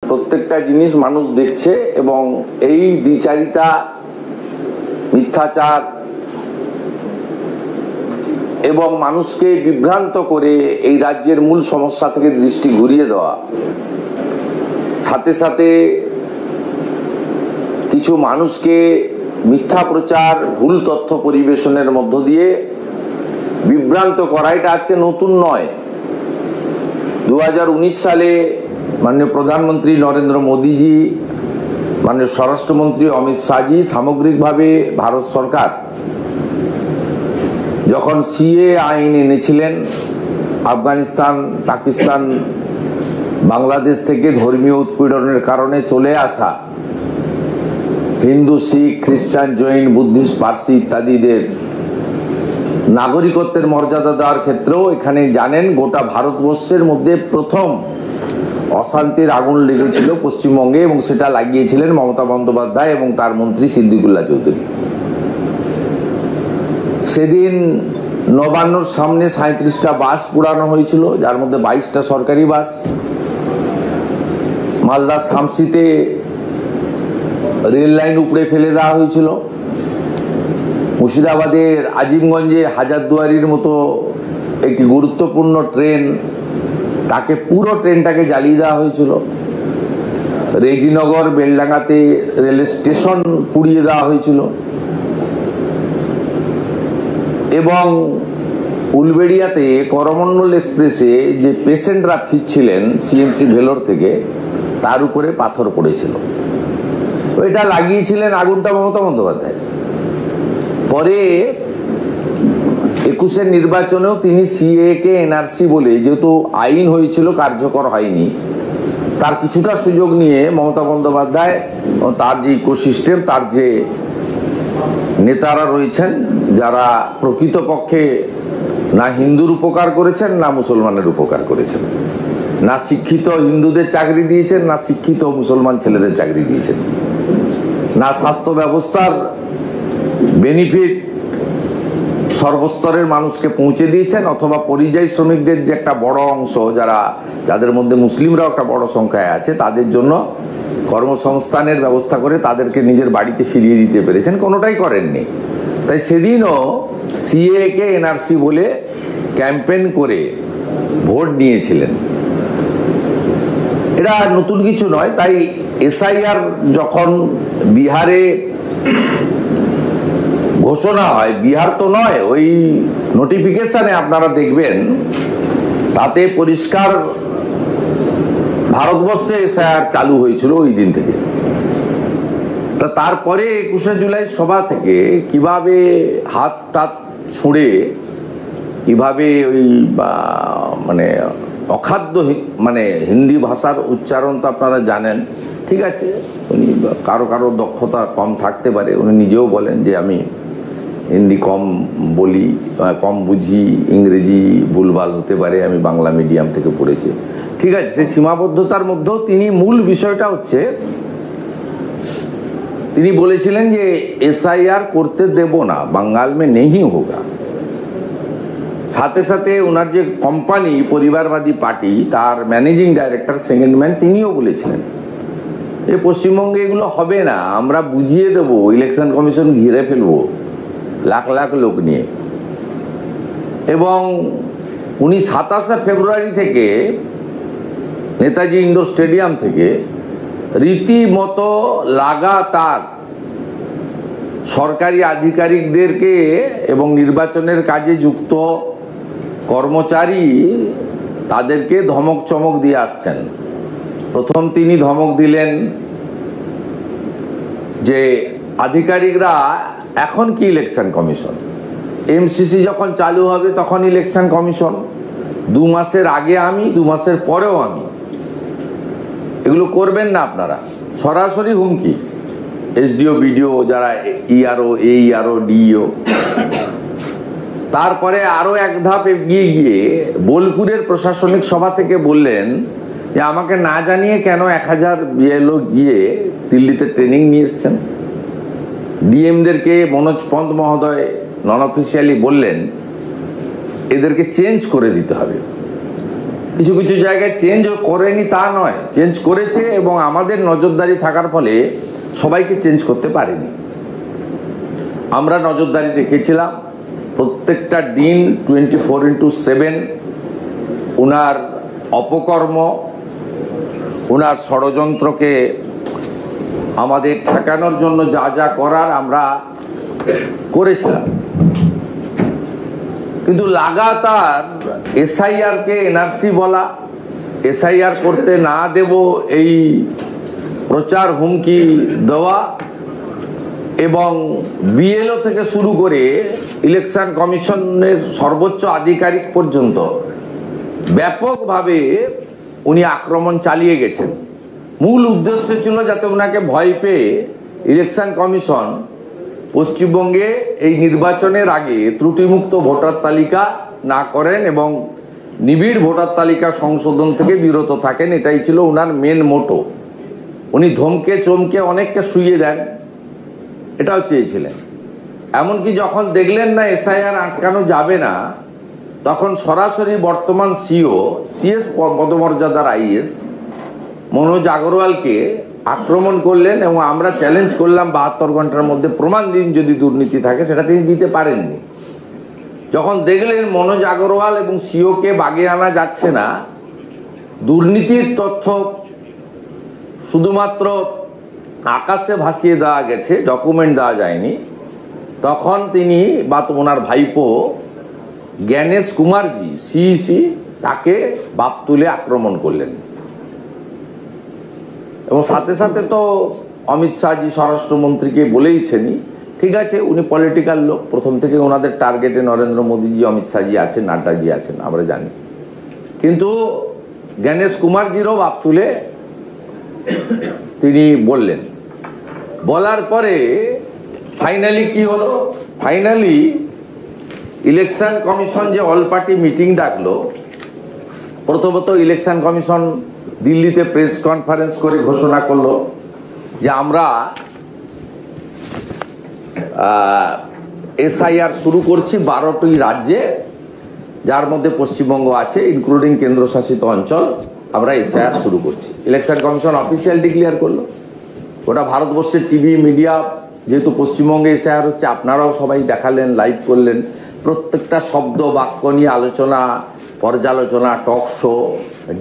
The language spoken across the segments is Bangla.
প্রত্যেকটা জিনিস মানুষ দেখছে এবং এই দ্বিচারিতা, মিথ্যাচার এবং মানুষকে বিভ্রান্ত করে এই রাজ্যের মূল সমস্যা থেকে দৃষ্টি ঘুরিয়ে দেওয়া, সাথে সাথে কিছু মানুষকে মিথ্যা প্রচার, ভুল তথ্য পরিবেশনের মধ্য দিয়ে বিভ্রান্ত করা, এটা আজকে নতুন নয়। 2019 সালে মাননীয় প্রধানমন্ত্রী নরেন্দ্র মোদীজি, মাননীয় স্বরাষ্ট্রমন্ত্রী অমিত শাহজি, সামগ্রিকভাবে ভারত সরকার যখন সিএ আইন এনেছিলেন, আফগানিস্তান, পাকিস্তান, বাংলাদেশ থেকে ধর্মীয় উৎপীড়নের কারণে চলে আসা হিন্দু, শিখ, খ্রিস্টান, জৈন, বুদ্ধিস্ট, পার্সি ইত্যাদিদের নাগরিকত্বের মর্যাদা দেওয়ার ক্ষেত্রেও এখানে জানেন গোটা ভারতবর্ষের মধ্যে প্রথম অশান্তির আগুন লেগেছিল পশ্চিমবঙ্গে, এবং সেটা লাগিয়েছিলেন মমতা বন্দ্যোপাধ্যায় এবং তার মন্ত্রী সিদ্দিকুল্লাহ চৌধুরী। সেদিন নবান্নর সামনে 37টা বাস পোড়ানো হয়েছিল, যার মধ্যে 22টা সরকারি বাস। মালদার শামসিতে রেল লাইন উপড়ে ফেলে দেওয়া হয়েছিল। মুর্শিদাবাদের আজিমগঞ্জে হাজারদুয়ারির মতো একটি গুরুত্বপূর্ণ ট্রেন, তাকে পুরো ট্রেনটাকে জ্বালিয়ে দেওয়া হয়েছিল। রেজিনগর, বেলডাঙ্গাতে রেল স্টেশন পুড়িয়ে দেওয়া হয়েছিল এবং উলবেড়িয়াতে করমণ্ডল এক্সপ্রেসে যে পেশেন্টরা ফিরছিলেন সিএমসি ভেলোর থেকে, তার উপরে পাথর পড়েছিল। এটা লাগিয়েছিলেন আগুনটা মমতা বন্দ্যোপাধ্যায়। পরে 21-এর নির্বাচনেও তিনি সিএ কে এনআরসি বলে, যেহেতু আইন হয়েছিল কার্যকর হয়নি, তার কিছুটা সুযোগ নিয়ে মমতা বন্দ্যোপাধ্যায় ও তার যে ইকোসিস্টেম, তার যে নেতারা রয়েছেন, যারা প্রকৃতপক্ষে না হিন্দুর উপকার করেছেন না মুসলমানের উপকার করেছেন, না শিক্ষিত হিন্দুদের চাকরি দিয়েছেন না শিক্ষিত মুসলমান ছেলেদের চাকরি দিয়েছেন, না স্বাস্থ্য ব্যবস্থার বেনিফিট সর্বস্তরের মানুষকে পৌঁছে দিয়েছেন, অথবা পরিযায়ী শ্রমিকদের যে একটা বড় অংশ, যাদের মধ্যে মুসলিমরাও একটা বড় সংখ্যায় আছে, তাদের জন্য কর্মসংস্থানের ব্যবস্থা করে তাদেরকে নিজের বাড়িতে ফিরিয়ে দিতে পেরেছেন, কোনোটাই করেননি। তাই সেদিনও সিএ কে এনআরসি বলে ক্যাম্পেইন করে ভোট নিয়েছিলেন। এটা নতুন কিছু নয়। তাই এসআইআর যখন বিহারে ঘোষণা হয়, বিহার তো নয়, ওই নোটিফিকেশনে আপনারা দেখবেন তাতে পরিষ্কার ভারতবর্ষে এসআইআর চালু হয়েছিল ওই দিন থেকে। তারপরে 21শে জুলাই সভা থেকে কিভাবে হাত টাত ছুঁড়ে, কিভাবে ওই মানে অখাদ্য মানে হিন্দি ভাষার উচ্চারণ তো আপনারা জানেন, ঠিক আছে, উনি কারো কারো দক্ষতা কম থাকতে পারে, উনি নিজেও বলেন যে আমি হিন্দি কম বলি, কম বুঝি, ইংরেজি ভুলভাল হতে পারে, আমি বাংলা মিডিয়াম থেকে পড়েছি, ঠিক আছে। সেই সীমাবদ্ধতার মধ্যেও তিনি মূল বিষয়টা হচ্ছে, তিনি বলেছিলেন যে এসআইআর করতে দেব না, বাঙ্গাল মে নেই হোগা। সাথে সাথে ওনার যে কোম্পানি পরিবারবাদী পার্টি, তার ম্যানেজিং ডাইরেক্টর, সেকেন্ড ম্যান, তিনিও বলেছিলেন যে পশ্চিমবঙ্গে এগুলো হবে না, আমরা বুঝিয়ে দেবো, ইলেকশন কমিশন ঘিরে ফেলবো লাখ লাখ লোক নিয়ে। এবং উনি 27শে ফেব্রুয়ারি থেকে নেতাজি ইন্ডোর স্টেডিয়াম থেকে রীতিমতো লাগাতার সরকারি আধিকারিকদেরকে এবং নির্বাচনের কাজে যুক্ত কর্মচারী, তাদেরকে ধমক চমক দিয়ে আসছেন। প্রথম তিনি ধমক দিলেন যে আধিকারিকরা এখন কি ইলেকশন কমিশন, এমসিসি যখন চালু হবে তখন ইলেকশন কমিশন, 2 মাসের আগে আমি, 2 মাসের পরেও আমি, এগুলো করবেন না আপনারা। সরাসরি হুমকি। এসডিও, বিডিও, যারা ইআরও, এইআরও, ডিইও। তারপরে আরো এক ধাপ এগিয়ে গিয়ে বোলপুরের প্রশাসনিক সভা থেকে বললেন যে আমাকে না জানিয়ে কেন 1000 বিএলও গিয়ে দিল্লিতে ট্রেনিং নিয়ে এসছেন। ডিএমদেরকে মনোজ পন্ত মহোদয় নন অফিসিয়ালি বললেন এদেরকে চেঞ্জ করে দিতে হবে। কিছু কিছু জায়গায় চেঞ্জ করেনি তা নয়, চেঞ্জ করেছে এবং আমাদের নজরদারি থাকার ফলে সবাইকে চেঞ্জ করতে পারেনি। আমরা নজরদারি রেখেছিলাম প্রত্যেকটা দিন 24/7 ওনার অপকর্ম, ওনার ষড়যন্ত্রকে আমাদের ঠেকানোর জন্য যা যা করার আমরা করেছিলাম। কিন্তু লাগাতার এসআইআরকে এনআরসি বলা, এসআইআর করতে না দেব এই প্রচার হুমকি দেওয়া এবং বিএলও থেকে শুরু করে ইলেকশন কমিশনের সর্বোচ্চ আধিকারিক পর্যন্ত ব্যাপকভাবে উনি আক্রমণ চালিয়ে গেছেন। মূল উদ্দেশ্য ছিল যাতে ওনাকে ভয় পেয়ে ইলেকশন কমিশন পশ্চিমবঙ্গে এই নির্বাচনের আগে ত্রুটিমুক্ত ভোটার তালিকা না করেন এবং নিবিড় ভোটার তালিকা সংশোধন থেকে বিরত থাকেন। এটাই ছিল ওনার মেন মোটো। উনি ধমকে চমকে অনেককে শুইয়ে দেন, এটাও চেয়েছিলেন। এমনকি যখন দেখলেন না এসআইআর আটকানো যাবে না, তখন সরাসরি বর্তমান সিএস পদমর্যাদার আইএস মনোজ আগরওয়ালকে আক্রমণ করলেন এবং আমরা চ্যালেঞ্জ করলাম 72 ঘন্টার মধ্যে প্রমাণ দিন যদি দুর্নীতি থাকে। সেটা তিনি দিতে পারেননি। যখন দেখলেন মনোজ আগরওয়াল এবং সিওকে বাগে আনা যাচ্ছে না, দুর্নীতির তথ্য শুধুমাত্র আকাশে ভাসিয়ে দেওয়া গেছে, ডকুমেন্ট দেওয়া যায়নি, তখন তিনি বা ওনার ভাইপো জ্ঞানেশ কুমারজি সিইসি তাকে বাপ তুলে আক্রমণ করলেন। এবং সাথে সাথে তো অমিত শাহজি স্বরাষ্ট্রমন্ত্রীকে বলেইছেনই, ঠিক আছে উনি পলিটিক্যাল লোক, প্রথম থেকে ওনাদের টার্গেটে নরেন্দ্র মোদীজি, অমিত শাহজি আছেন, নাড্ডাজি আছেন, আমরা জানি। কিন্তু জ্ঞানেশ কুমারজিরও বাপ তুলে তিনি বললেন। বলার পরে ফাইনালি কি হলো? ফাইনালি ইলেকশন কমিশন যে অল পার্টি মিটিং ডাকলো, প্রথমত ইলেকশন কমিশন দিল্লিতে প্রেস কনফারেন্স করে ঘোষণা করলো যে আমরা এসআইআর শুরু করছি 12টি রাজ্যে, যার মধ্যে পশ্চিমবঙ্গ আছে, ইনক্লুডিং কেন্দ্রশাসিত অঞ্চল। আমরা এসআইআর শুরু করছি। ইলেকশন কমিশন অফিসিয়াল ডিক্লেয়ার করলো। ওটা ভারতবর্ষের টিভি মিডিয়া, যেহেতু পশ্চিমবঙ্গে এসআইআর হচ্ছে, আপনারাও সবাই দেখালেন, লাইভ করলেন। প্রত্যেকটা শব্দ বাক্য নিয়ে আলোচনা, পর্যালোচনা, টক শো,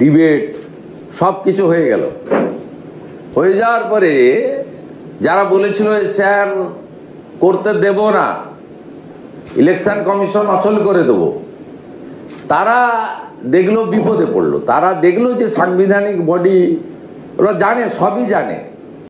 ডিবেট সব কিছু হয়ে গেল। হয়ে যাওয়ার পরে যারা বলেছিল এসআইআর করতে দেব না, ইলেকশন কমিশন অচল করে দেব, তারা দেখলো বিপদে পড়লো। তারা দেখলো যে সাংবিধানিক বডি, ওরা জানে, সবই জানে,